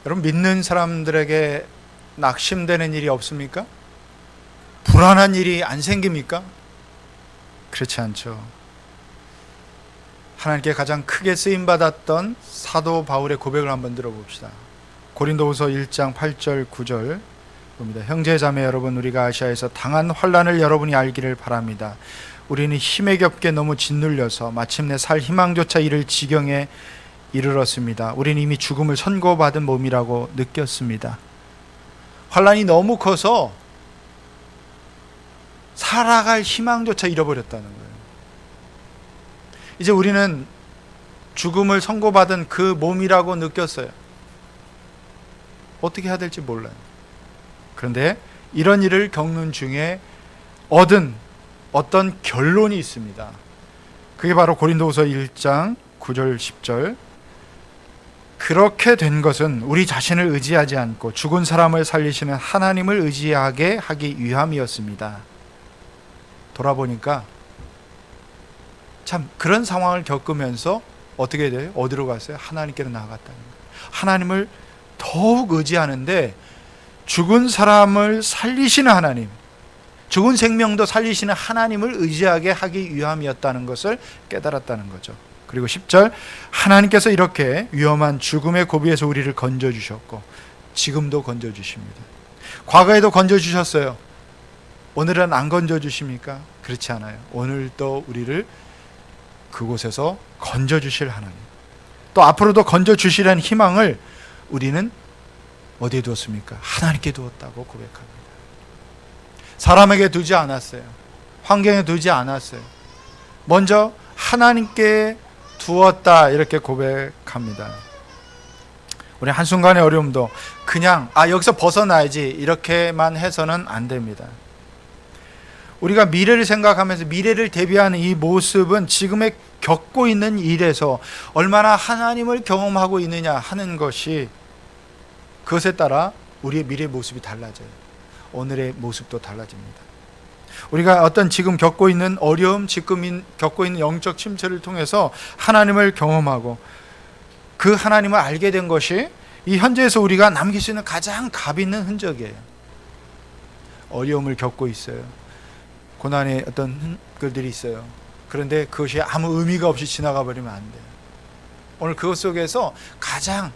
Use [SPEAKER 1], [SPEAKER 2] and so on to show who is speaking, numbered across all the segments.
[SPEAKER 1] 여러분, 믿는 사람들에게 낙심되는 일이 없습니까? 불안한 일이 안 생깁니까? 그렇지 않죠. 하나님께 가장 크게 쓰임받았던 사도 바울의 고백을 한번 들어봅시다. 고린도후서 1장 8절 9절 봅니다. 형제자매 여러분, 우리가 아시아에서 당한 환난을 여러분이 알기를 바랍니다. 우리는 힘에 겹게 너무 짓눌려서 마침내 살 희망조차 잃을 지경에 이르렀습니다. 우리는 이미 죽음을 선고받은 몸이라고 느꼈습니다. 환난이 너무 커서 살아갈 희망조차 잃어버렸다는 거예요. 이제 우리는 죽음을 선고받은 그 몸이라고 느꼈어요. 어떻게 해야 될지 몰라요. 그런데 이런 일을 겪는 중에 얻은 어떤 결론이 있습니다. 그게 바로 고린도후서 1장 9절 10절. 그렇게 된 것은 우리 자신을 의지하지 않고 죽은 사람을 살리시는 하나님을 의지하게 하기 위함이었습니다. 돌아보니까 참 그런 상황을 겪으면서 어떻게 돼요? 어디로 갔어요? 하나님께로 나아갔다는 거예요. 하나님을 더욱 의지하는데 죽은 사람을 살리시는 하나님, 죽은 생명도 살리시는 하나님을 의지하게 하기 위함이었다는 것을 깨달았다는 거죠. 그리고 10절, 하나님께서 이렇게 위험한 죽음의 고비에서 우리를 건져주셨고 지금도 건져주십니다. 과거에도 건져주셨어요. 오늘은 안 건져주십니까? 그렇지 않아요. 오늘도 우리를 그곳에서 건져주실 하나님, 또 앞으로도 건져주시라는 희망을 우리는 어디에 두었습니까? 하나님께 두었다고 고백합니다. 사람에게 두지 않았어요. 환경에 두지 않았어요. 먼저 하나님께 두었다, 이렇게 고백합니다. 우리 한순간의 어려움도 그냥 여기서 벗어나야지 이렇게만 해서는 안 됩니다. 우리가 미래를 생각하면서 미래를 대비하는 이 모습은 지금의 겪고 있는 일에서 얼마나 하나님을 경험하고 있느냐 하는 것이, 그것에 따라 우리의 미래 모습이 달라져요. 오늘의 모습도 달라집니다. 우리가 어떤 지금 겪고 있는 어려움, 지금 겪고 있는 영적 침체를 통해서 하나님을 경험하고 그 하나님을 알게 된 것이 이 현재에서 우리가 남길 수 있는 가장 값 있는 흔적이에요. 어려움을 겪고 있어요. 고난의 어떤 글들이 있어요. 그런데 그것이 아무 의미가 없이 지나가 버리면 안 돼요. 오늘 그것 속에서 가장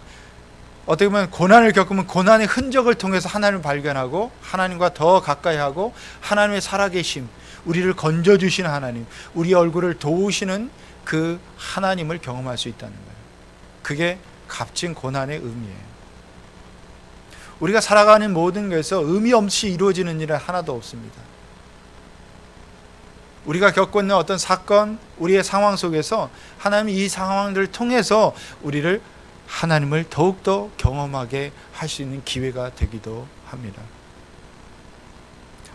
[SPEAKER 1] 어떻게 보면 고난을 겪으면 고난의 흔적을 통해서 하나님을 발견하고 하나님과 더 가까이 하고 하나님의 살아계심, 우리를 건져주시는 하나님, 우리의 얼굴을 도우시는 그 하나님을 경험할 수 있다는 거예요. 그게 값진 고난의 의미예요. 우리가 살아가는 모든 것에서 의미 없이 이루어지는 일은 하나도 없습니다. 우리가 겪고 있는 어떤 사건, 우리의 상황 속에서 하나님이 이 상황들을 통해서 우리를 하나님을 더욱더 경험하게 할 수 있는 기회가 되기도 합니다.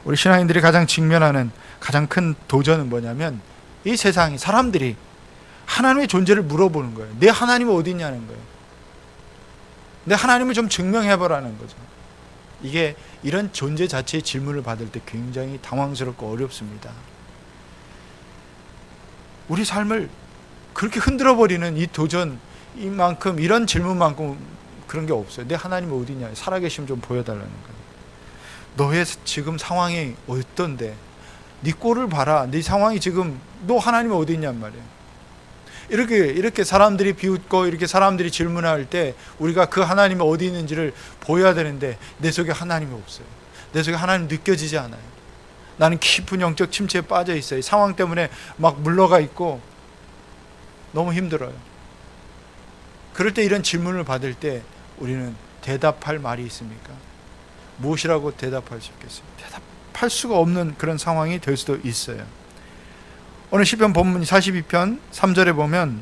[SPEAKER 1] 우리 신앙인들이 가장 직면하는 가장 큰 도전은 뭐냐면, 이 세상이, 사람들이 하나님의 존재를 물어보는 거예요. 내 하나님은 어디 있냐는 거예요. 내 하나님을 좀 증명해보라는 거죠. 이게 이런 존재 자체의 질문을 받을 때 굉장히 당황스럽고 어렵습니다. 우리 삶을 그렇게 흔들어버리는 이 도전, 이만큼, 이런 질문만큼 그런 게 없어요. 내 하나님 어디냐, 살아계시면 좀 보여달라는 거예요. 너의 지금 상황이 어떤데, 네 꼴을 봐라, 네 상황이 지금, 너 하나님 어디 있냔 말이에요. 이렇게 사람들이 비웃고 이렇게 사람들이 질문할 때 우리가 그 하나님이 어디 있는지를 보여야 되는데, 내 속에 하나님이 없어요. 내 속에 하나님 느껴지지 않아요. 나는 깊은 영적 침체에 빠져 있어요. 상황 때문에 막 물러가 있고 너무 힘들어요. 그럴 때 이런 질문을 받을 때 우리는 대답할 말이 있습니까? 무엇이라고 대답할 수 있겠어요? 대답할 수가 없는 그런 상황이 될 수도 있어요. 오늘 시편 본문 42편 3절에 보면,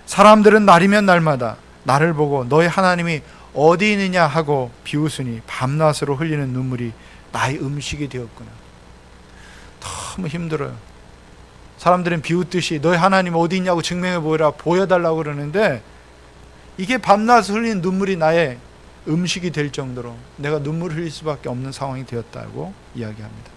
[SPEAKER 1] 사람들은 날이면 날마다 나를 보고 너의 하나님이 어디 있느냐 하고 비웃으니 밤낮으로 흘리는 눈물이 나의 음식이 되었구나. 너무 힘들어요. 사람들은 비웃듯이 너의 하나님 어디 있냐고 증명해 보여달라고 그러는데, 이게 밤낮 흘린 눈물이 나의 음식이 될 정도로 내가 눈물을 흘릴 수밖에 없는 상황이 되었다고 이야기합니다.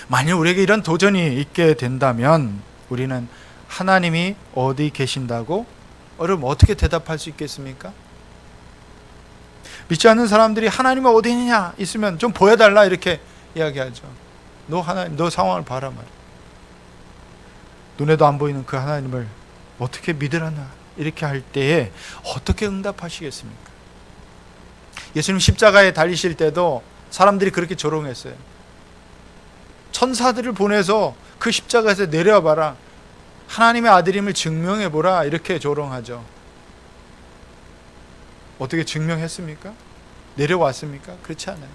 [SPEAKER 1] 만약 우리에게 이런 도전이 있게 된다면 우리는 하나님이 어디 계신다고 어떻게 대답할 수 있겠습니까? 믿지 않는 사람들이 하나님은 어디 있느냐 있으면 좀 보여달라 이렇게 이야기하죠. 너 하나님, 너 상황을 봐라 말이야. 눈에도 안 보이는 그 하나님을 어떻게 믿으라나 이렇게 할 때에 어떻게 응답하시겠습니까? 예수님 십자가에 달리실 때도 사람들이 그렇게 조롱했어요. 천사들을 보내서 그 십자가에서 내려와 봐라, 하나님의 아들임을 증명해 보라 이렇게 조롱하죠. 어떻게 증명했습니까? 내려왔습니까? 그렇지 않아요.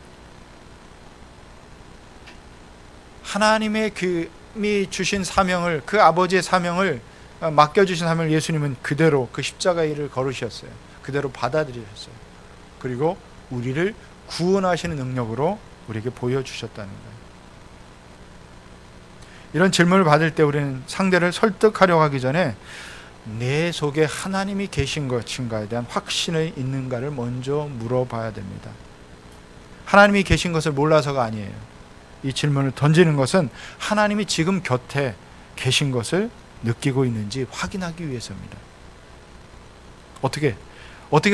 [SPEAKER 1] 하나님의 그미 주신 사명을, 그 아버지의 사명을 맡겨주신 사명을 예수님은 그대로 그 십자가의 일을 걸으셨어요. 그대로 받아들이셨어요. 그리고 우리를 구원하시는 능력으로 우리에게 보여주셨다는 거예요. 이런 질문을 받을 때 우리는 상대를 설득하려고 하기 전에 내 속에 하나님이 계신 것인가에 대한 확신이 있는가를 먼저 물어봐야 됩니다. 하나님이 계신 것을 몰라서가 아니에요. 이 질문을 던지는 것은 하나님이 지금 곁에 계신 것을 느끼고 있는지 확인하기 위해서입니다. 어떻게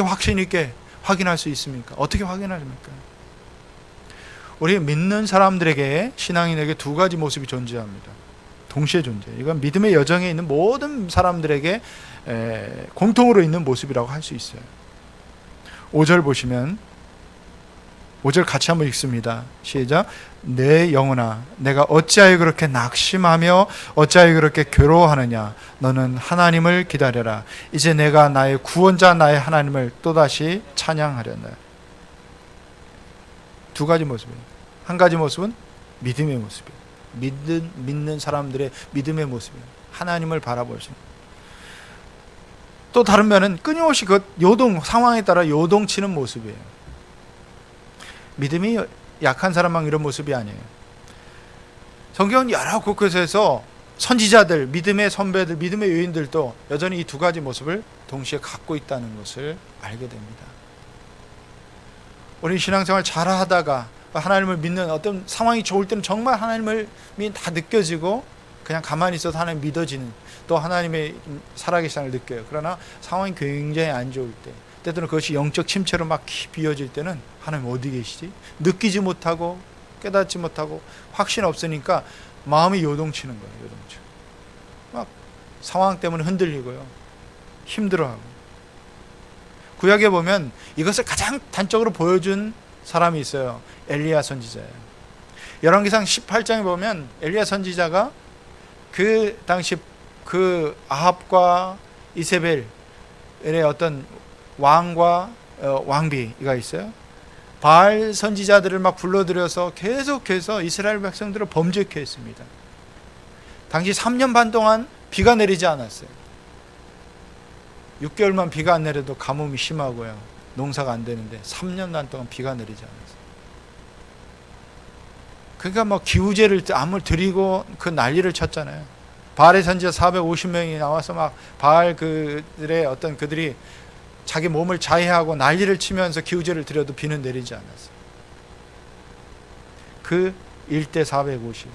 [SPEAKER 1] 확신 있게 확인할 수 있습니까? 어떻게 확인하십니까? 우리 믿는 사람들에게, 신앙인에게 두 가지 모습이 존재합니다. 동시에 존재해요. 이건 믿음의 여정에 있는 모든 사람들에게 공통으로 있는 모습이라고 할 수 있어요. 5절 보시면, 5절 같이 한번 읽습니다. 시작. 내 영혼아, 내가 어찌하여 그렇게 낙심하며 어찌하여 그렇게 괴로워하느냐. 너는 하나님을 기다려라. 이제 내가 나의 구원자 나의 하나님을 또다시 찬양하려나. 두 가지 모습이에요. 한 가지 모습은 믿음의 모습이에요. 믿는 사람들의 믿음의 모습이에요. 하나님을 바라보시는. 또 다른 면은 끊임없이 그 상황에 따라 요동치는 모습이에요. 믿음이 약한 사람만 이런 모습이 아니에요. 성경은 여러 곳곳에서 선지자들, 믿음의 선배들, 믿음의 요인들도 여전히 이 두 가지 모습을 동시에 갖고 있다는 것을 알게 됩니다. 우리 신앙생활 잘 하다가 하나님을 믿는 어떤 상황이 좋을 때는 정말 하나님을 다 느껴지고 그냥 가만히 있어도 하나님 믿어지는, 또 하나님의 살아계심을 느껴요. 그러나 상황이 굉장히 안 좋을 때, 때때로 그것이 영적 침체로 막 비어질 때는 하나님 어디 계시지? 느끼지 못하고 깨닫지 못하고 확신 없으니까 마음이 요동치는 거예요. 요동치. 막 상황 때문에 흔들리고요. 힘들어하고. 구약에 보면 이것을 가장 단적으로 보여준 사람이 있어요. 엘리야 선지자예요. 열왕기상 18장에 보면 엘리야 선지자가 그 당시 그 아합과 이세벨의 어떤 왕과 왕비가 있어요. 바알 선지자들을 막 불러들여서 계속해서 이스라엘 백성들을 범죄케 했습니다. 당시 3년 반 동안 비가 내리지 않았어요. 6개월만 비가 안 내려도 가뭄이 심하고요. 농사가 안 되는데 3년 반 동안 비가 내리지 않았어요. 그러니까 뭐 기우제를 암을 드리고 그 난리를 쳤잖아요. 바알의 선지자 450명이 나와서 막 바알 그들의 어떤 그들이 자기 몸을 자해하고 난리를 치면서 기우제를 드려도 비는 내리지 않았어요. 그 1대 450.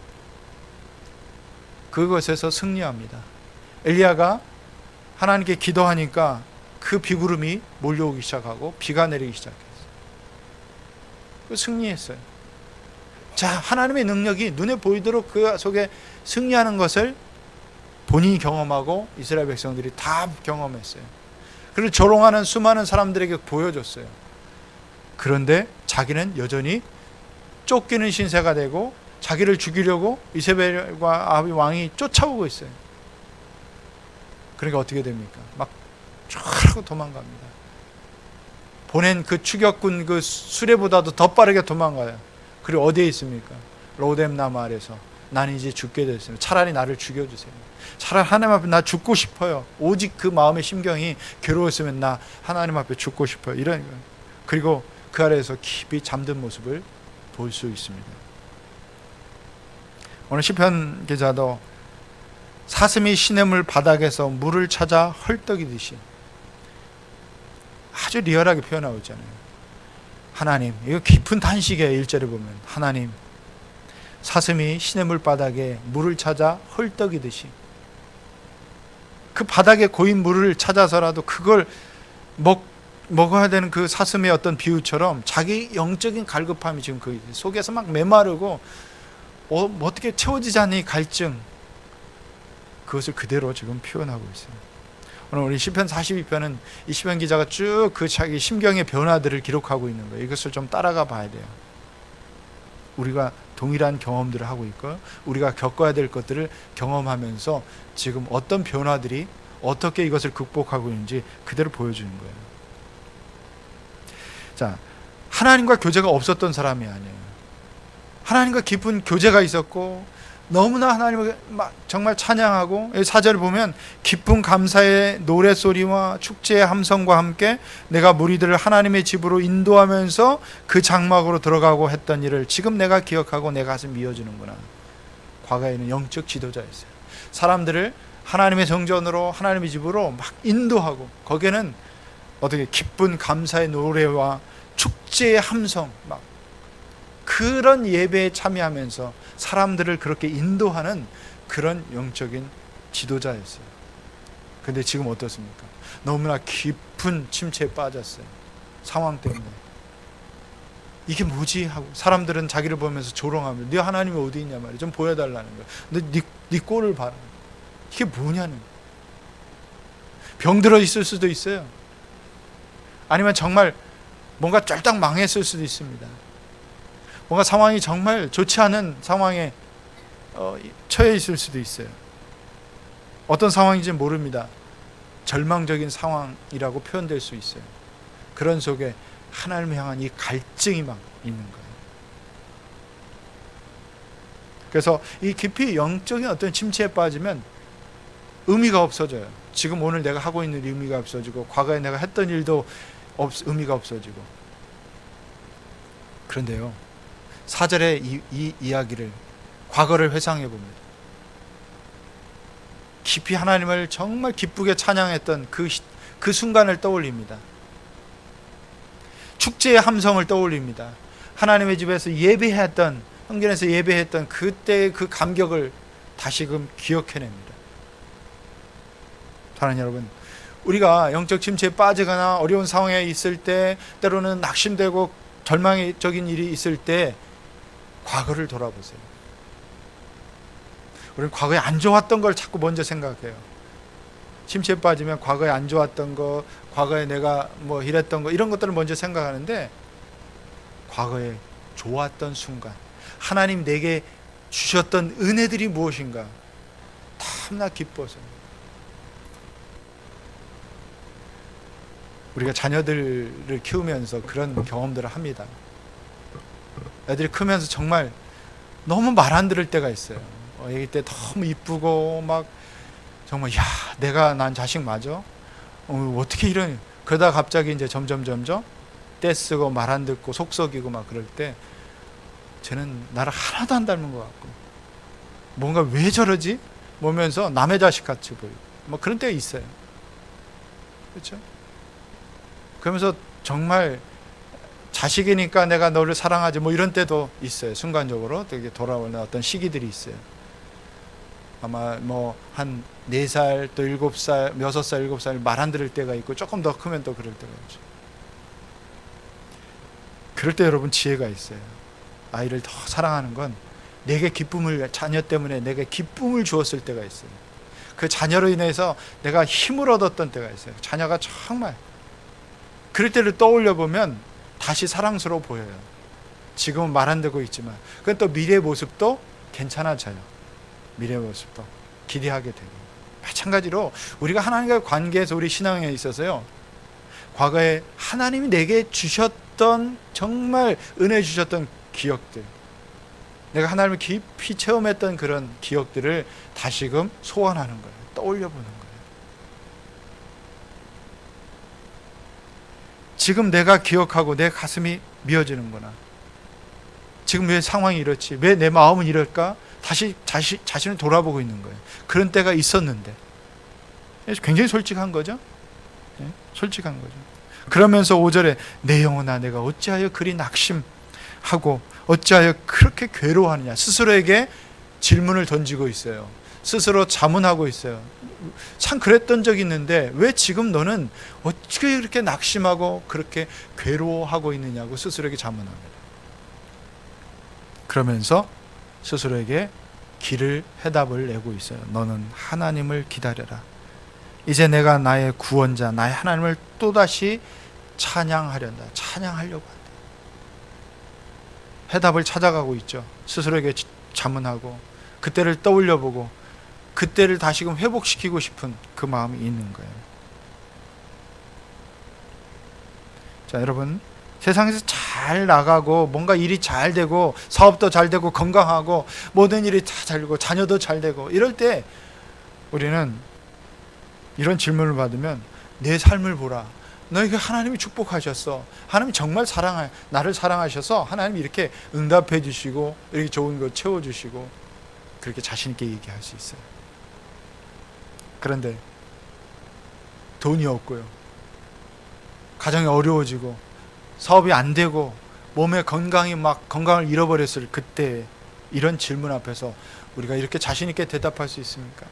[SPEAKER 1] 그것에서 승리합니다. 엘리야가 하나님께 기도하니까 그 비구름이 몰려오기 시작하고 비가 내리기 시작했어요. 승리했어요. 자, 하나님의 능력이 눈에 보이도록 그 속에 승리하는 것을 본인이 경험하고 이스라엘 백성들이 다 경험했어요. 그리고 조롱하는 수많은 사람들에게 보여줬어요. 그런데 자기는 여전히 쫓기는 신세가 되고 자기를 죽이려고 이세벨과 아합 왕이 쫓아오고 있어요. 그러니까 어떻게 됩니까? 막 쫙 도망갑니다. 보낸 그 추격군 그 수레보다도 더 빠르게 도망가요. 그리고 어디에 있습니까? 로뎀 나무 아래서 나는 이제 죽게 됐습니다. 차라리 나를 죽여주세요. 차라리 하나님 앞에 나 죽고 싶어요. 오직 그 마음의 심경이 괴로웠으면 나 하나님 앞에 죽고 싶어요. 이런 거예요. 그리고 그 아래에서 깊이 잠든 모습을 볼 수 있습니다. 오늘 시편 기자도 사슴이 시냇물 바닥에서 물을 찾아 헐떡이듯이 아주 리얼하게 표현하고 있잖아요. 하나님, 이거 깊은 탄식이에요. 1절에 보면 하나님, 사슴이 시냇물 바닥에 물을 찾아 헐떡이듯이, 그 바닥에 고인 물을 찾아서라도 그걸 먹어야 되는 그 사슴의 어떤 비유처럼 자기 영적인 갈급함이 지금 그 속에서 막 메마르고 뭐 어떻게 채워지지 않는 이 갈증, 그것을 그대로 지금 표현하고 있어요. 오늘 우리 시편 42편은 이 시편 기자가 쭉 그 자기 심경의 변화들을 기록하고 있는 거예요. 이것을 좀 따라가 봐야 돼요. 우리가 동일한 경험들을 하고 있고 우리가 겪어야 될 것들을 경험하면서 지금 어떤 변화들이 어떻게 이것을 극복하고 있는지 그대로 보여주는 거예요. 자, 하나님과 교제가 없었던 사람이 아니에요. 하나님과 깊은 교제가 있었고 너무나 하나님을 정말 찬양하고, 4절을 보면 기쁜 감사의 노래소리와 축제의 함성과 함께 내가 무리들을 하나님의 집으로 인도하면서 그 장막으로 들어가고 했던 일을 지금 내가 기억하고 내 가슴 미어지는구나. 과거에는 영적 지도자였어요. 사람들을 하나님의 성전으로 하나님의 집으로 막 인도하고, 거기에는 어떻게 기쁜 감사의 노래와 축제의 함성, 막 그런 예배에 참여하면서 사람들을 그렇게 인도하는 그런 영적인 지도자였어요. 근데 지금 어떻습니까? 너무나 깊은 침체에 빠졌어요. 상황 때문에. 이게 뭐지? 하고 사람들은 자기를 보면서 조롱하며 네 하나님이 어디 있냐 말이야. 좀 보여달라는 거야. 근데 네 꼴을 봐라. 이게 뭐냐는 거야. 병들어 있을 수도 있어요. 아니면 정말 뭔가 쫄딱 망했을 수도 있습니다. 뭔가 상황이 정말 좋지 않은 상황에 처해 있을 수도 있어요. 어떤 상황인지 모릅니다. 절망적인 상황이라고 표현될 수 있어요. 그런 속에 하나님을 향한 이 갈증이 막 있는 거예요. 그래서 이 깊이 영적인 어떤 침체에 빠지면 의미가 없어져요. 지금 오늘 내가 하고 있는 의미가 없어지고 과거에 내가 했던 일도 의미가 없어지고. 그런데요, 4절의 이 이야기를, 과거를 회상해 봅니다. 깊이 하나님을 정말 기쁘게 찬양했던 그 순간을 떠올립니다. 축제의 함성을 떠올립니다. 하나님의 집에서 예배했던, 성전에서 예배했던 그때의 그 감격을 다시금 기억해냅니다. 사랑하는 여러분, 우리가 영적 침체에 빠지거나 어려운 상황에 있을 때, 때로는 낙심되고 절망적인 일이 있을 때 과거를 돌아보세요. 우리는 과거에 안 좋았던 걸 자꾸 먼저 생각해요. 침체에 빠지면 과거에 안 좋았던 거, 과거에 내가 뭐 이랬던 거, 이런 것들을 먼저 생각하는데, 과거에 좋았던 순간, 하나님 내게 주셨던 은혜들이 무엇인가 참나 기뻐서. 우리가 자녀들을 키우면서 그런 경험들을 합니다. 애들이 크면서 정말 너무 말 안 들을 때가 있어요. 애기 때 너무 이쁘고 막 정말 야, 내가 난 자식 맞아? 어떻게 이런, 그러다 갑자기 이제 점점 떼쓰고 말 안 듣고 속썩이고 막 그럴 때 쟤는 나를 하나도 안 닮은 것 같고 뭔가 왜 저러지? 보면서 남의 자식 같이 보이고 뭐 그런 때가 있어요. 그렇죠? 그러면서 정말 자식이니까 내가 너를 사랑하지 뭐 이런 때도 있어요. 순간적으로 되게 돌아오는 어떤 시기들이 있어요. 아마 뭐 한 4살 또 7살, 6살, 7살 말 안 들을 때가 있고 조금 더 크면 또 그럴 때가 있죠. 그럴 때 여러분 지혜가 있어요. 아이를 더 사랑하는 건 내게 기쁨을, 자녀 때문에 내게 기쁨을 주었을 때가 있어요. 그 자녀로 인해서 내가 힘을 얻었던 때가 있어요. 자녀가 정말 그럴 때를 떠올려 보면 다시 사랑스러워 보여요. 지금은 말 안 듣고 있지만 그건 또 미래의 모습도 괜찮아져요. 미래의 모습도 기대하게 되고. 마찬가지로 우리가 하나님과의 관계에서 우리 신앙에 있어서요, 과거에 하나님이 내게 주셨던 정말 은혜 주셨던 기억들, 내가 하나님을 깊이 체험했던 그런 기억들을 다시금 소환하는 거예요. 떠올려 보는 거예요. 지금 내가 기억하고 내 가슴이 미어지는구나. 지금 왜 상황이 이렇지? 왜 내 마음은 이럴까? 다시 자신을 돌아보고 있는 거예요. 그런 때가 있었는데. 굉장히 솔직한 거죠. 네? 솔직한 거죠. 그러면서 5절에 내 영혼아 내가 어찌하여 그리 낙심하고 어찌하여 그렇게 괴로워하느냐. 스스로에게 질문을 던지고 있어요. 스스로 자문하고 있어요. 참 그랬던 적이 있는데 왜 지금 너는 어떻게 이렇게 낙심하고 그렇게 괴로워하고 있느냐고 스스로에게 자문합니다. 그러면서 스스로에게 길을 해답을 내고 있어요. 너는 하나님을 기다려라. 이제 내가 나의 구원자, 나의 하나님을 또다시 찬양하려고 한다. 해답을 찾아가고 있죠. 스스로에게 자문하고 그때를 떠올려보고 그때를 다시금 회복시키고 싶은 그 마음이 있는 거예요. 자, 여러분, 세상에서 잘 나가고 뭔가 일이 잘 되고 사업도 잘 되고 건강하고 모든 일이 다 잘 되고 자녀도 잘 되고 이럴 때 우리는 이런 질문을 받으면 내 삶을 보라. 너에게 하나님이 축복하셨어. 하나님이 정말 나를 사랑하셔서 하나님이 이렇게 응답해 주시고 이렇게 좋은 거 채워주시고 그렇게 자신 있게 얘기할 수 있어요. 그런데 돈이 없고요, 가정이 어려워지고 사업이 안 되고 몸의 건강을 잃어버렸을 그때 이런 질문 앞에서 우리가 이렇게 자신 있게 대답할 수 있습니까?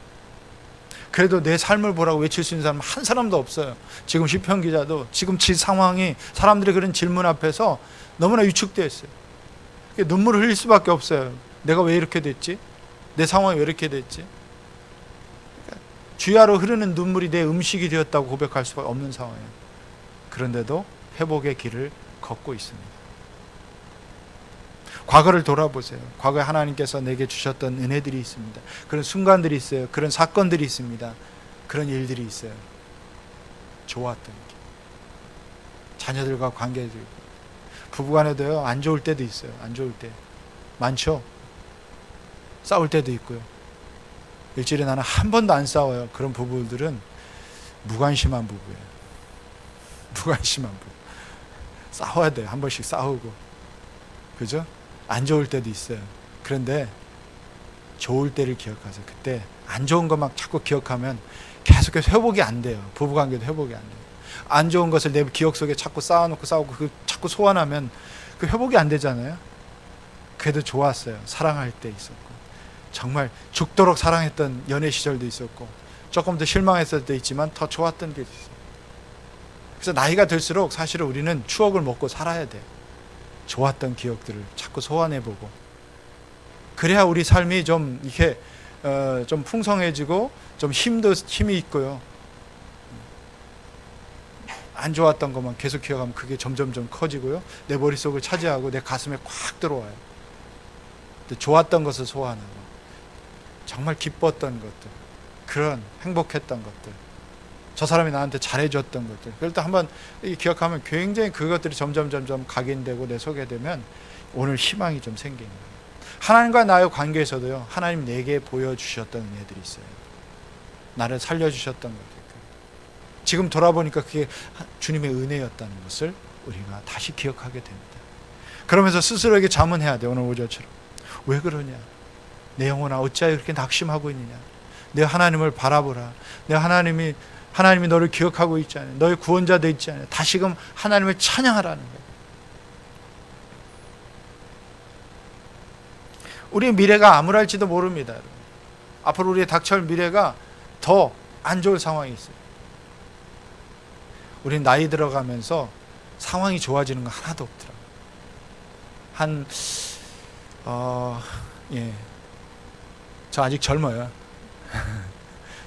[SPEAKER 1] 그래도 내 삶을 보라고 외칠 수 있는 사람은 한 사람도 없어요. 지금 시편 기자도 지금 지 상황이 사람들의 그런 질문 앞에서 너무나 위축되어 있어요. 눈물을 흘릴 수밖에 없어요. 내가 왜 이렇게 됐지? 내 상황이 왜 이렇게 됐지? 주야로 흐르는 눈물이 내 음식이 되었다고 고백할 수밖에 없는 상황이에요. 그런데도 회복의 길을 걷고 있습니다. 과거를 돌아보세요. 과거에 하나님께서 내게 주셨던 은혜들이 있습니다. 그런 순간들이 있어요. 그런 사건들이 있습니다. 그런 일들이 있어요. 좋았던 게. 자녀들과 관계도 있고 부부간에도요, 안 좋을 때도 있어요. 안 좋을 때 많죠. 싸울 때도 있고요. 일주일에 나는 한 번도 안 싸워요. 그런 부부들은 무관심한 부부예요. 무관심한 부부. 싸워야 돼요. 한 번씩 싸우고. 그죠? 안 좋을 때도 있어요. 그런데 좋을 때를 기억하세요. 그때 안 좋은 것만 자꾸 기억하면 계속해서 회복이 안 돼요. 부부관계도 회복이 안 돼요. 안 좋은 것을 내 기억 속에 자꾸 쌓아놓고 싸우고 그 자꾸 소환하면 그 회복이 안 되잖아요. 그래도 좋았어요. 사랑할 때 있었고 정말 죽도록 사랑했던 연애 시절도 있었고 조금 더 실망했을 때 있지만 더 좋았던 게 있어요. 그래서 나이가 들수록 사실은 우리는 추억을 먹고 살아야 돼요. 좋았던 기억들을 자꾸 소환해보고 그래야 우리 삶이 좀 이렇게 좀 풍성해지고 좀 힘이 있고요. 안 좋았던 것만 계속 기억하면 그게 점점점 커지고요. 내 머릿속을 차지하고 내 가슴에 꽉 들어와요. 좋았던 것을 소환하고 정말 기뻤던 것들, 그런 행복했던 것들, 저 사람이 나한테 잘해줬던 것들, 그럴 때 한번 기억하면 굉장히 그것들이 점점 각인되고 내 속에 되면 오늘 희망이 좀 생기는 거예요. 하나님과 나의 관계에서도요, 하나님 내게 보여주셨던 은혜들이 있어요. 나를 살려주셨던 것들. 지금 돌아보니까 그게 주님의 은혜였다는 것을 우리가 다시 기억하게 됩니다. 그러면서 스스로에게 자문해야 돼요. 오늘 5절처럼 왜 그러냐, 내 영혼아 어찌하여 그렇게 낙심하고 있느냐, 내 하나님을 바라보라. 내 하나님이 너를 기억하고 있지 않아요. 너의 구원자 되어 있지 않아요. 다시금 하나님을 찬양하라는 거예요. 우리의 미래가 암울할지도 모릅니다. 앞으로 우리의 닥쳐올 미래가 더 안 좋을 상황이 있어요. 우리는 나이 들어가면서 상황이 좋아지는 거 하나도 없더라고요. 저 아직 젊어요.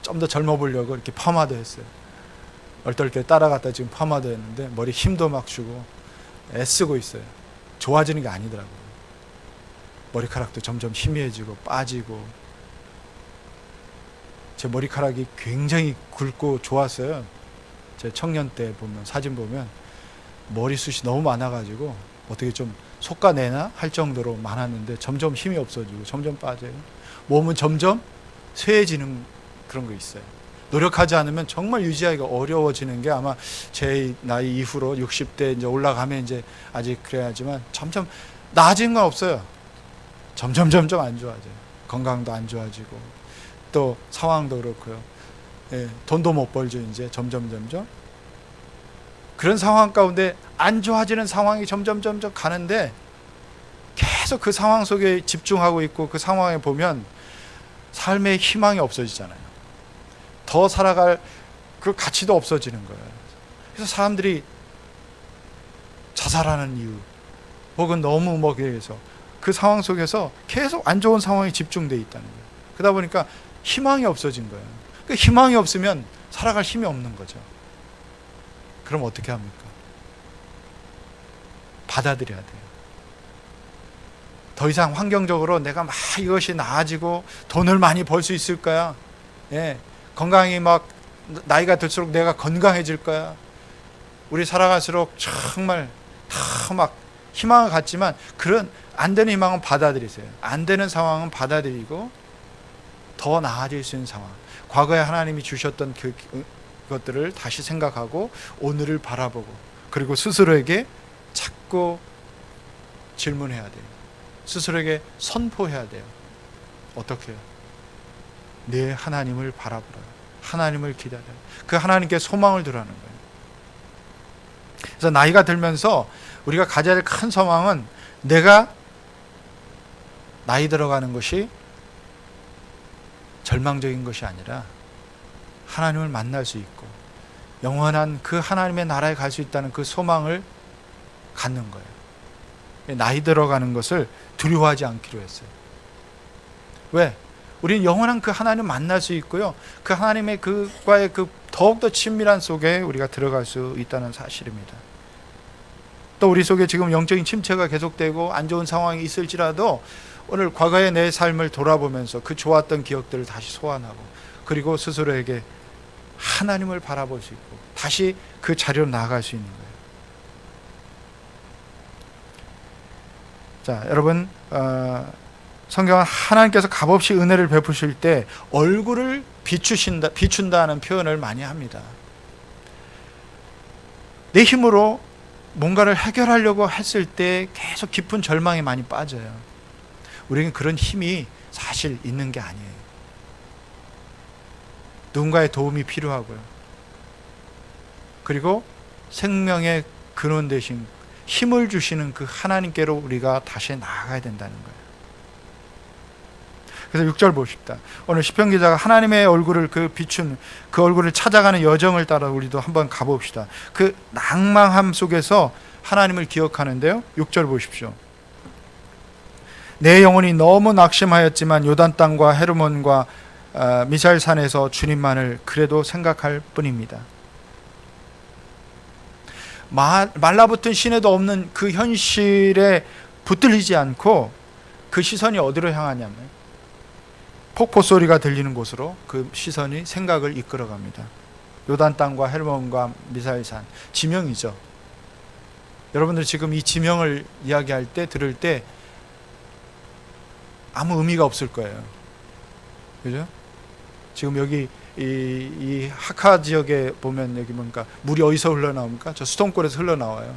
[SPEAKER 1] 좀 더 젊어 보려고 이렇게 파마도 했어요. 얼떨결에 따라갔다 지금 파마도 했는데 머리 힘도 막 주고 애쓰고 있어요. 좋아지는 게 아니더라고요. 머리카락도 점점 희미해지고 빠지고. 제 머리카락이 굉장히 굵고 좋았어요. 제 청년 때 보면, 사진 보면 머리숱이 너무 많아가지고 어떻게 좀 솎아내나 할 정도로 많았는데 점점 힘이 없어지고 점점 빠져요. 몸은 점점 쇠해지는 그런 거 있어요. 노력하지 않으면 정말 유지하기가 어려워지는 게 아마 제 나이 이후로 60대 이제 올라가면 이제 아직 그래야지만 점점 나아진 건 없어요. 점점 안 좋아져요. 건강도 안 좋아지고 또 상황도 그렇고요. 돈도 못 벌죠. 이제 점점 그런 상황 가운데 안 좋아지는 상황이 점점 가는데 계속 그 상황 속에 집중하고 있고 그 상황에 보면 삶의 희망이 없어지잖아요. 더 살아갈 그 가치도 없어지는 거예요. 그래서 사람들이 자살하는 이유, 혹은 너무 그래서 그 상황 속에서 계속 안 좋은 상황에 집중되어 있다는 거예요. 그러다 보니까 희망이 없어진 거예요. 그 희망이 없으면 살아갈 힘이 없는 거죠. 그럼 어떻게 합니까? 받아들여야 돼요. 더 이상 환경적으로 내가 막 이것이 나아지고 돈을 많이 벌 수 있을 거야. 예, 건강이 막 나이가 들수록 내가 건강해질 거야. 우리 살아갈수록 정말 다 막 희망을 갖지만 그런 안 되는 희망은 받아들이세요. 안 되는 상황은 받아들이고 더 나아질 수 있는 상황, 과거에 하나님이 주셨던 그것들을 다시 생각하고 오늘을 바라보고, 그리고 스스로에게 자꾸 질문해야 돼요. 스스로에게 선포해야 돼요. 어떻게 해요? 내 하나님을 바라보라. 하나님을 기다려. 그 하나님께 소망을 두라는 거예요. 그래서 나이가 들면서 우리가 가져야 될 큰 소망은, 내가 나이 들어가는 것이 절망적인 것이 아니라 하나님을 만날 수 있고 영원한 그 하나님의 나라에 갈 수 있다는 그 소망을 갖는 거예요. 나이 들어가는 것을 두려워하지 않기로 했어요. 왜? 우리는 영원한 그 하나님을 만날 수 있고요, 그 하나님의 그과의 그 더욱더 친밀한 속에 우리가 들어갈 수 있다는 사실입니다. 또 우리 속에 지금 영적인 침체가 계속되고 안 좋은 상황이 있을지라도 오늘 과거의 내 삶을 돌아보면서 그 좋았던 기억들을 다시 소환하고, 그리고 스스로에게 하나님을 바라볼 수 있고 다시 그 자리로 나아갈 수 있는 거예요. 자, 여러분, 성경은 하나님께서 값없이 은혜를 베푸실 때 얼굴을 비춘다는 표현을 많이 합니다. 내 힘으로 뭔가를 해결하려고 했을 때 계속 깊은 절망에 많이 빠져요. 우리는 그런 힘이 사실 있는 게 아니에요. 누군가의 도움이 필요하고요. 그리고 생명의 근원 되신, 힘을 주시는 그 하나님께로 우리가 다시 나아가야 된다는 거예요. 그래서 6절 보십시다. 오늘 시편 기자가 하나님의 얼굴을 비춘 그 얼굴을 찾아가는 여정을 따라 우리도 한번 가봅시다. 그 낭망함 속에서 하나님을 기억하는데요. 6절 보십시오. 내 영혼이 너무 낙심하였지만 요단 땅과 헤르몬과 미살 산에서 주님만을 그래도 생각할 뿐입니다. 말라붙은 시내도 없는 그 현실에 붙들리지 않고 그 시선이 어디로 향하냐면 폭포 소리가 들리는 곳으로 그 시선이 생각을 이끌어갑니다. 요단 땅과 헤르몬과 미사일산, 지명이죠. 여러분들 지금 이 지명을 이야기할 때, 들을 때 아무 의미가 없을 거예요. 그죠? 지금 여기 이 하카 지역에 보면 여기 뭔가 물이 어디서 흘러나옵니까? 저 수동골에서 흘러나와요.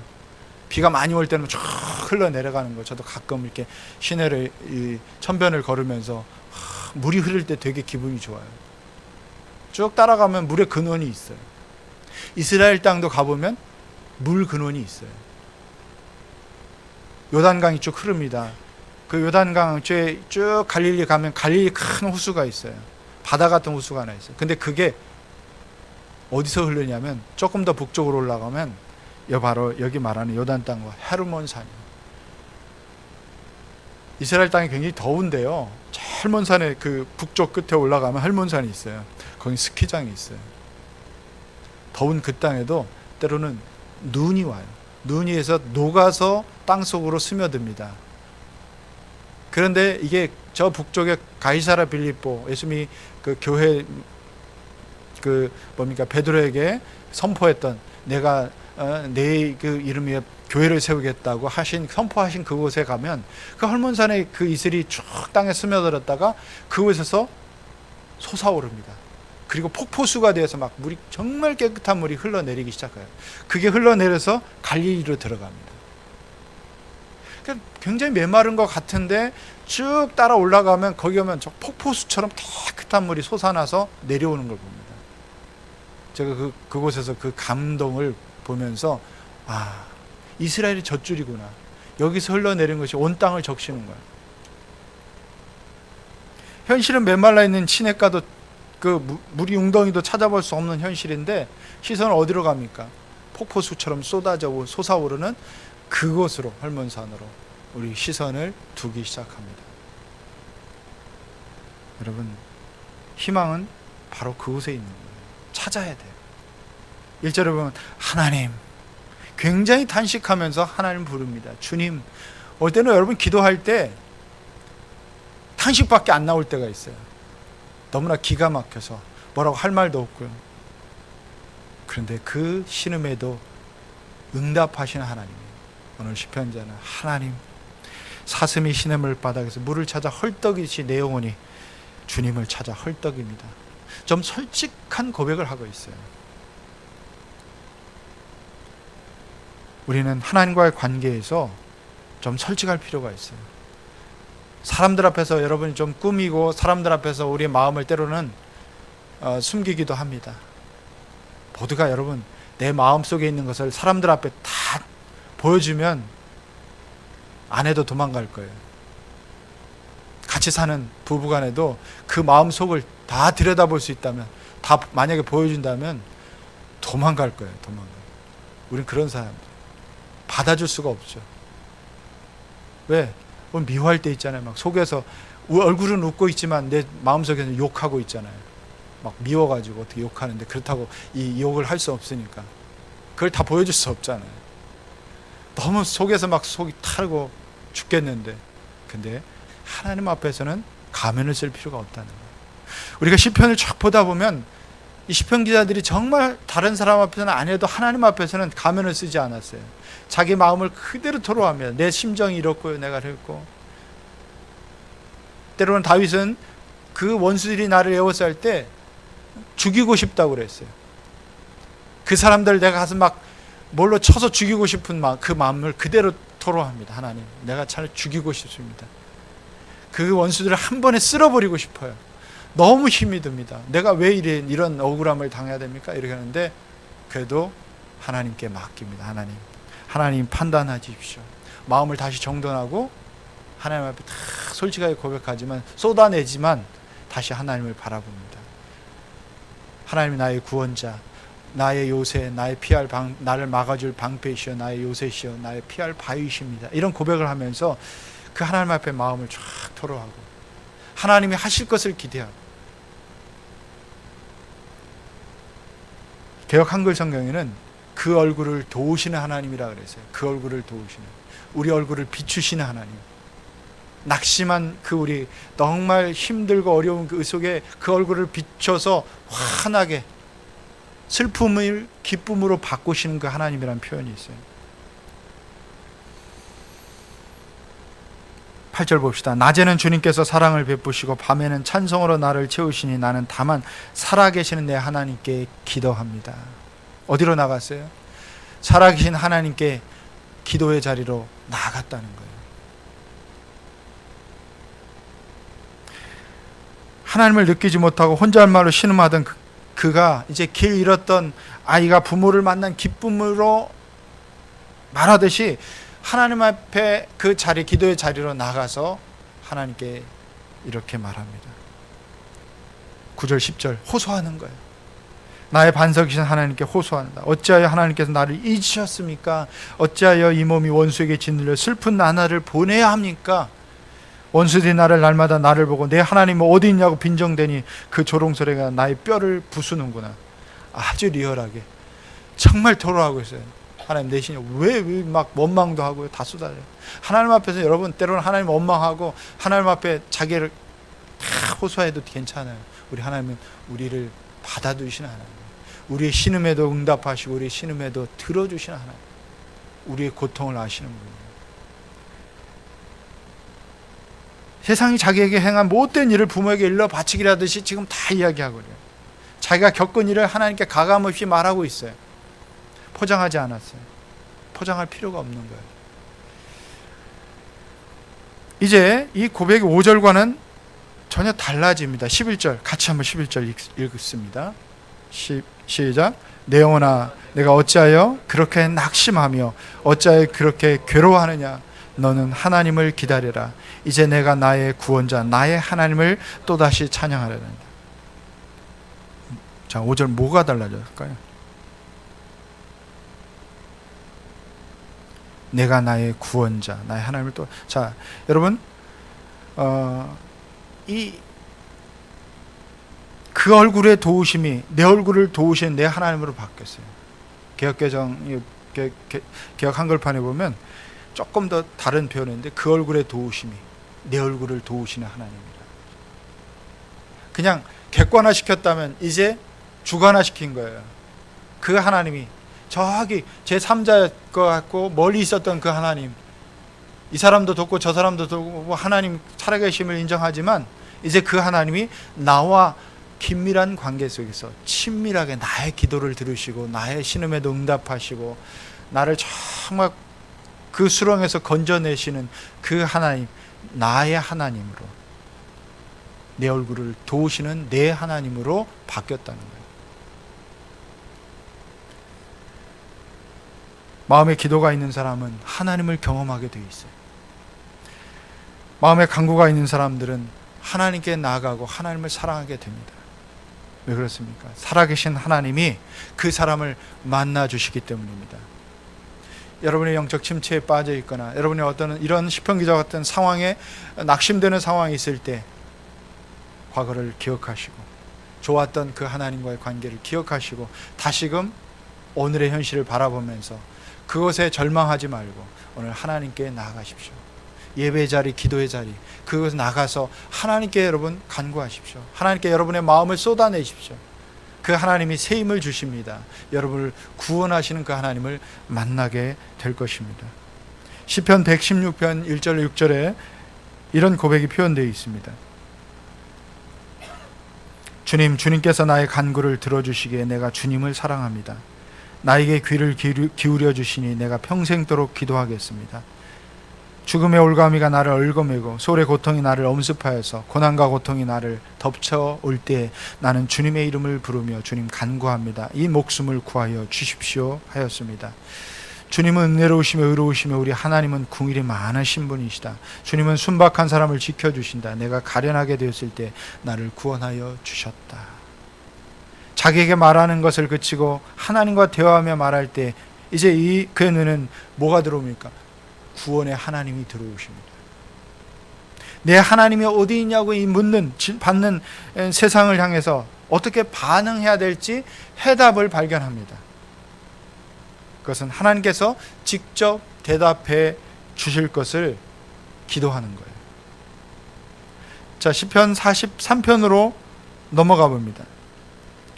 [SPEAKER 1] 비가 많이 올 때는 쫙 흘러내려가는 거. 저도 가끔 이렇게 시내를 천변을 걸으면서 물이 흐를 때 되게 기분이 좋아요. 쭉 따라가면 물의 근원이 있어요. 이스라엘 땅도 가보면 물 근원이 있어요. 요단강이 쭉 흐릅니다. 그 요단강 쭉 갈릴리 가면 갈릴리 큰 호수가 있어요. 바다 같은 호수가 하나 있어요. 근데 그게 어디서 흐르냐면 조금 더 북쪽으로 올라가면 바로 여기 말하는 요단 땅과 헤르몬 산이에요. 이스라엘 땅이 굉장히 더운데요, 제일 먼 산에 그 북쪽 끝에 올라가면 헬몬산이 있어요. 거기 스키장이 있어요. 더운 그 땅에도 때로는 눈이 와요. 눈이 해서 녹아서 땅속으로 스며듭니다. 그런데 이게 저 북쪽에 가이사라 빌립보, 예수님이 그 교회 베드로에게 선포했던, 내가 내 그 이름 위에 교회를 세우겠다고 선포하신 그곳에 가면 그 헐몬산에 그 이슬이 쭉 땅에 스며들었다가 그곳에서 솟아오릅니다. 그리고 폭포수가 되어서 막 물이, 정말 깨끗한 물이 흘러내리기 시작해요. 그게 흘러내려서 갈릴리로 들어갑니다. 그러니까 굉장히 메마른 것 같은데 쭉 따라 올라가면 거기 오면 저 폭포수처럼 깨끗한 물이 솟아나서 내려오는 걸 봅니다. 제가 그곳에서 그 감동을 보면서, 이스라엘이 젖줄이구나. 여기서 흘러내린 것이 온 땅을 적시는 거야. 현실은 메말라 있는 시냇가도 그 물이 웅덩이도 찾아볼 수 없는 현실인데 시선은 어디로 갑니까? 폭포수처럼 쏟아오르는 그곳으로, 헐몬산으로 우리 시선을 두기 시작합니다. 여러분, 희망은 바로 그곳에 있는 거예요. 찾아야 돼요. 1절에 보면 하나님, 굉장히 단식하면서 하나님 부릅니다. 주님. 올 때는 여러분 기도할 때 탄식밖에 안 나올 때가 있어요. 너무나 기가 막혀서 뭐라고 할 말도 없고요. 그런데 그 신음에도 응답하시는 하나님이에요. 오늘 시편자는 하나님, 사슴이 시냇물 바닥에서 물을 찾아 헐떡이듯이 내 영혼이 주님을 찾아 헐떡입니다. 좀 솔직한 고백을 하고 있어요. 우리는 하나님과의 관계에서 좀 솔직할 필요가 있어요. 사람들 앞에서 여러분이 좀 꾸미고 사람들 앞에서 우리의 마음을 때로는 숨기기도 합니다. 모두가 여러분 내 마음속에 있는 것을 사람들 앞에 다 보여주면 아내도 도망갈 거예요. 같이 사는 부부간에도 그 마음속을 다 들여다볼 수 있다면, 다 만약에 보여준다면 도망갈 거예요. 우린 그런 사람들 받아줄 수가 없죠. 왜? 미워할 때 있잖아요. 막 속에서 얼굴은 웃고 있지만 내 마음속에는 욕하고 있잖아요. 막 미워가지고 어떻게 욕하는데, 그렇다고 이 욕을 할 수 없으니까 그걸 다 보여줄 수 없잖아요. 너무 속에서 막 속이 타르고 죽겠는데, 근데 하나님 앞에서는 가면을 쓸 필요가 없다는 거예요. 우리가 시편을 쫙 보다 보면 이 시편 기자들이 정말 다른 사람 앞에서는 안 해도 하나님 앞에서는 가면을 쓰지 않았어요. 자기 마음을 그대로 토로하며 내 심정이 이렇고요, 내가 그랬고. 때로는 다윗은 그 원수들이 나를 에워쌀 때 죽이고 싶다고 그랬어요. 그 사람들 내가 가서 막 뭘로 쳐서 죽이고 싶은 그 마음을 그대로 토로합니다. 하나님, 내가 차라리 죽이고 싶습니다. 그 원수들을 한 번에 쓸어버리고 싶어요. 너무 힘이 듭니다. 내가 왜 이런 억울함을 당해야 됩니까? 이렇게 하는데 그래도 하나님께 맡깁니다. 하나님 판단해 주십시오. 마음을 다시 정돈하고 하나님 앞에 다 솔직하게 고백하지만, 쏟아내지만 다시 하나님을 바라봅니다. 하나님이 나의 구원자, 나의 요새, 나의 피할 나를 막아줄 방패이시여, 나의 요새시여, 나의 피할 바위이십니다. 이런 고백을 하면서 그 하나님 앞에 마음을 쫙 토로하고 하나님이 하실 것을 기대하고. 개역 한글 성경에는 그 얼굴을 도우시는 하나님이라 그랬어요. 그 얼굴을 도우시는, 우리 얼굴을 비추시는 하나님. 낙심한 그 우리 정말 힘들고 어려운 그 속에 그 얼굴을 비춰서 환하게 슬픔을 기쁨으로 바꾸시는 그 하나님이라는 표현이 있어요. 8절 봅시다. 낮에는 주님께서 사랑을 베푸시고 밤에는 찬송으로 나를 채우시니 나는 다만 살아계시는 내 하나님께 기도합니다. 어디로 나갔어요? 살아계신 하나님께 기도의 자리로 나아갔다는 거예요. 하나님을 느끼지 못하고 혼잣말로 신음하던 그가 이제 길 잃었던 아이가 부모를 만난 기쁨으로 말하듯이 하나님 앞에 그 자리, 기도의 자리로 나가서 하나님께 이렇게 말합니다. 9절 10절 호소하는 거예요. 나의 반석이신 하나님께 호소한다. 어찌하여 하나님께서 나를 잊으셨습니까? 어찌하여 이 몸이 원수에게 짓눌려 슬픈 나날을 보내야 합니까? 원수들이 날마다 나를 보고 내 하나님은 어디 있냐고 빈정대니 그 조롱소리가 나의 뼈를 부수는구나. 아주 리얼하게 정말 토로하고 있어요. 하나님 대신에 왜 막 원망도 하고요, 다 쏟아져요. 하나님 앞에서 여러분 때로는 하나님 원망하고 하나님 앞에 자기를 다 호소해도 괜찮아요. 우리 하나님은 우리를 받아주시는 하나님, 우리의 신음에도 응답하시고 우리의 신음에도 들어주시는 하나님, 우리의 고통을 아시는 분이에요. 세상이 자기에게 행한 못된 일을 부모에게 일러 바치기라 하듯이 지금 다 이야기하고 그래요. 자기가 겪은 일을 하나님께 가감없이 말하고 있어요. 포장하지 않았어요. 포장할 필요가 없는 거예요. 이제 이 고백의 5절과는 전혀 달라집니다. 11절 같이 한번 11절 읽습니다. 시작. 내 영혼아 내가 어찌하여 그렇게 낙심하며 어찌하여 그렇게 괴로워하느냐. 너는 하나님을 기다려라. 이제 내가 나의 구원자 나의 하나님을 또다시 찬양하려는다. 자, 5절 뭐가 달라졌을까요? 내가 나의 구원자, 나의 하나님을 또, 자, 여러분, 그 얼굴의 도우심이 내 얼굴을 도우신 내 하나님으로 바뀌었어요. 개혁개정, 개혁 한글판에 보면 조금 더 다른 표현인데, 그 얼굴의 도우심이 내 얼굴을 도우시는 하나님이라. 그냥 객관화 시켰다면 이제 주관화 시킨 거예요. 그 하나님이 저기 제3자일 것 같고 멀리 있었던 그 하나님, 이 사람도 돕고 저 사람도 돕고 하나님 살아계심을 인정하지만 이제 그 하나님이 나와 긴밀한 관계 속에서 친밀하게 나의 기도를 들으시고 나의 신음에도 응답하시고 나를 정말 그 수렁에서 건져내시는 그 하나님, 나의 하나님으로, 내 얼굴을 도우시는 내 하나님으로 바뀌었다는 거예요. 마음에 기도가 있는 사람은 하나님을 경험하게 되어 있어요. 마음에 간구가 있는 사람들은 하나님께 나아가고 하나님을 사랑하게 됩니다. 왜 그렇습니까? 살아계신 하나님이 그 사람을 만나 주시기 때문입니다. 여러분의 영적 침체에 빠져 있거나 여러분이 어떤 이런 시편 기자 같은 상황에 낙심되는 상황이 있을 때 과거를 기억하시고 좋았던 그 하나님과의 관계를 기억하시고 다시금 오늘의 현실을 바라보면서 그것에 절망하지 말고 오늘 하나님께 나아가십시오. 예배의 자리, 기도의 자리, 그것에 나가서 하나님께 여러분 간구하십시오. 하나님께 여러분의 마음을 쏟아내십시오. 그 하나님이 새 힘을 주십니다. 여러분을 구원하시는 그 하나님을 만나게 될 것입니다. 시편 116편 1절 6절에 이런 고백이 표현되어 있습니다. 주님께서 나의 간구를 들어주시기에 내가 주님을 사랑합니다. 나에게 귀를 기울여 주시니 내가 평생도록 기도하겠습니다. 죽음의 올가미가 나를 얽어매고 소울의 고통이 나를 엄습하여서 고난과 고통이 나를 덮쳐올 때 나는 주님의 이름을 부르며 주님 간구합니다. 이 목숨을 구하여 주십시오 하였습니다. 주님은 은혜로우시며 의로우시며 우리 하나님은 궁일이 많으신 분이시다. 주님은 순박한 사람을 지켜주신다. 내가 가련하게 되었을 때 나를 구원하여 주셨다. 자기에게 말하는 것을 그치고 하나님과 대화하며 말할 때 이제 그의 눈에는 뭐가 들어옵니까? 구원의 하나님이 들어오십니다. 내 하나님이 어디 있냐고 받는 세상을 향해서 어떻게 반응해야 될지 해답을 발견합니다. 그것은 하나님께서 직접 대답해 주실 것을 기도하는 거예요. 자, 시편 43편으로 넘어가 봅니다.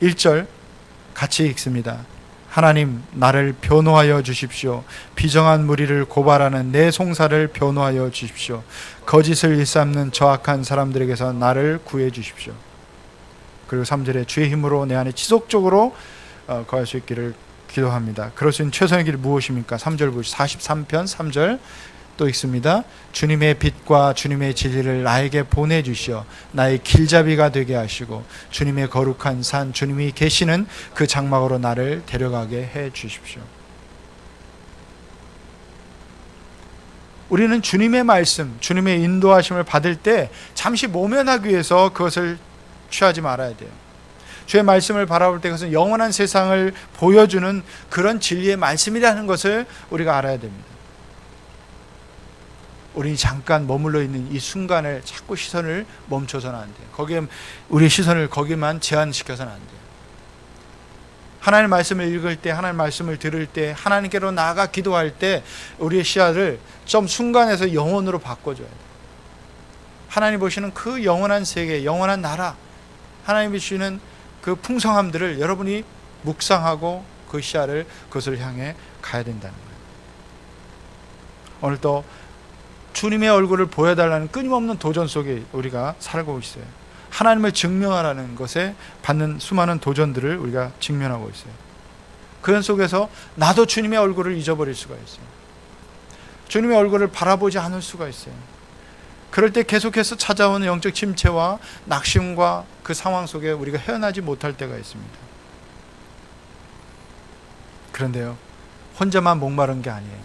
[SPEAKER 1] 1절 같이 읽습니다. 하나님, 나를 변호하여 주십시오. 비정한 무리를 고발하는 내 송사를 변호하여 주십시오. 거짓을 일삼는 저 악한 사람들에게서 나를 구해 주십시오. 그리고 3절에 주의 힘으로 내 안에 지속적으로 거할 수 있기를 기도합니다. 그럴 수 있는 최선의 길이 무엇입니까? 3절 보시죠. 43편 3절 또 읽습니다. 주님의 빛과 주님의 진리를 나에게 보내주시어 나의 길잡이가 되게 하시고 주님의 거룩한 산, 주님이 계시는 그 장막으로 나를 데려가게 해 주십시오. 우리는 주님의 말씀, 주님의 인도하심을 받을 때 잠시 모면하기 위해서 그것을 취하지 말아야 돼요. 주의 말씀을 바라볼 때 그것은 영원한 세상을 보여주는 그런 진리의 말씀이라는 것을 우리가 알아야 됩니다. 우리 잠깐 머물러 있는 이 순간을 자꾸 시선을 멈춰서는 안 돼요. 거기에 우리 시선을 거기만 제한시켜서는 안 돼요. 하나님의 말씀을 읽을 때, 하나님의 말씀을 들을 때, 하나님께로 나아가 기도할 때 우리의 시야를 좀 순간에서 영혼으로 바꿔줘야 돼요. 하나님 보시는 그 영원한 세계, 영원한 나라, 하나님이 주시는 그 풍성함들을 여러분이 묵상하고 그 시야를 그것을 향해 가야 된다는 거예요. 오늘 또 주님의 얼굴을 보여달라는 끊임없는 도전 속에 우리가 살고 있어요. 하나님을 증명하라는 것에 받는 수많은 도전들을 우리가 직면하고 있어요. 그런 속에서 나도 주님의 얼굴을 잊어버릴 수가 있어요. 주님의 얼굴을 바라보지 않을 수가 있어요. 그럴 때 계속해서 찾아오는 영적 침체와 낙심과 그 상황 속에 우리가 헤어나지 못할 때가 있습니다. 그런데요, 혼자만 목마른 게 아니에요.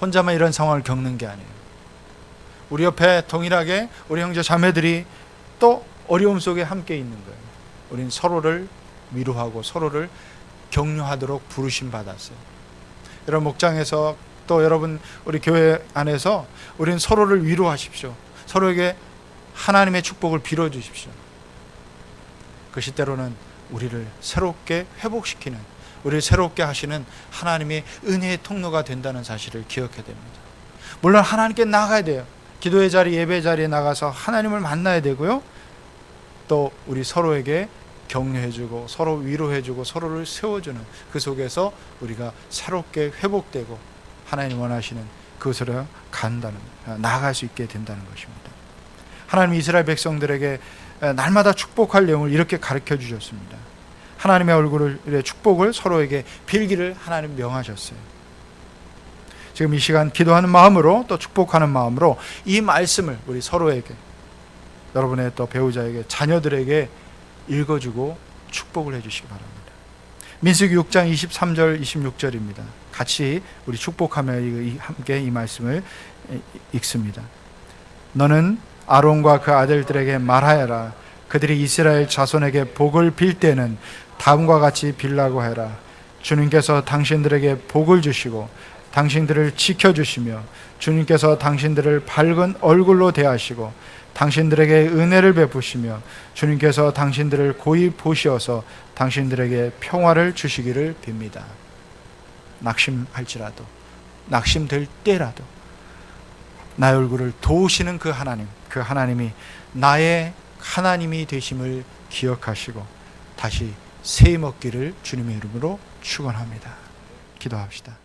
[SPEAKER 1] 혼자만 이런 상황을 겪는 게 아니에요. 우리 옆에 동일하게 우리 형제 자매들이 또 어려움 속에 함께 있는 거예요. 우리는 서로를 위로하고 서로를 격려하도록 부르심 받았어요. 여러분 목장에서 또 여러분 우리 교회 안에서 우리는 서로를 위로하십시오. 서로에게 하나님의 축복을 빌어주십시오. 그것이 때로는 우리를 새롭게 회복시키는, 우리를 새롭게 하시는 하나님의 은혜의 통로가 된다는 사실을 기억해야 됩니다. 물론 하나님께 나가야 돼요. 기도의 자리, 예배 자리에 나가서 하나님을 만나야 되고요. 또 우리 서로에게 격려해주고 서로 위로해주고 서로를 세워주는 그 속에서 우리가 새롭게 회복되고 하나님 원하시는 그것으로 나아갈 수 있게 된다는 것입니다. 하나님 이스라엘 백성들에게 날마다 축복할 내용을 이렇게 가르쳐 주셨습니다. 하나님의 얼굴의 축복을 서로에게 빌기를 하나님 명하셨어요. 지금 이 시간 기도하는 마음으로 또 축복하는 마음으로 이 말씀을 우리 서로에게, 여러분의 또 배우자에게, 자녀들에게 읽어주고 축복을 해주시기 바랍니다. 민수기 6장 23절 26절입니다. 같이 우리 축복하며 함께 이 말씀을 읽습니다. 너는 아론과 그 아들들에게 말하여라. 그들이 이스라엘 자손에게 복을 빌 때는 다음과 같이 빌라고 해라. 주님께서 당신들에게 복을 주시고 당신들을 지켜주시며 주님께서 당신들을 밝은 얼굴로 대하시고 당신들에게 은혜를 베푸시며 주님께서 당신들을 고이 보시어서 당신들에게 평화를 주시기를 빕니다. 낙심할지라도, 낙심될 때라도 나의 얼굴을 도우시는 그 하나님, 그 하나님이 나의 하나님이 되심을 기억하시고 다시 새 먹기를 주님의 이름으로 축원합니다. 기도합시다.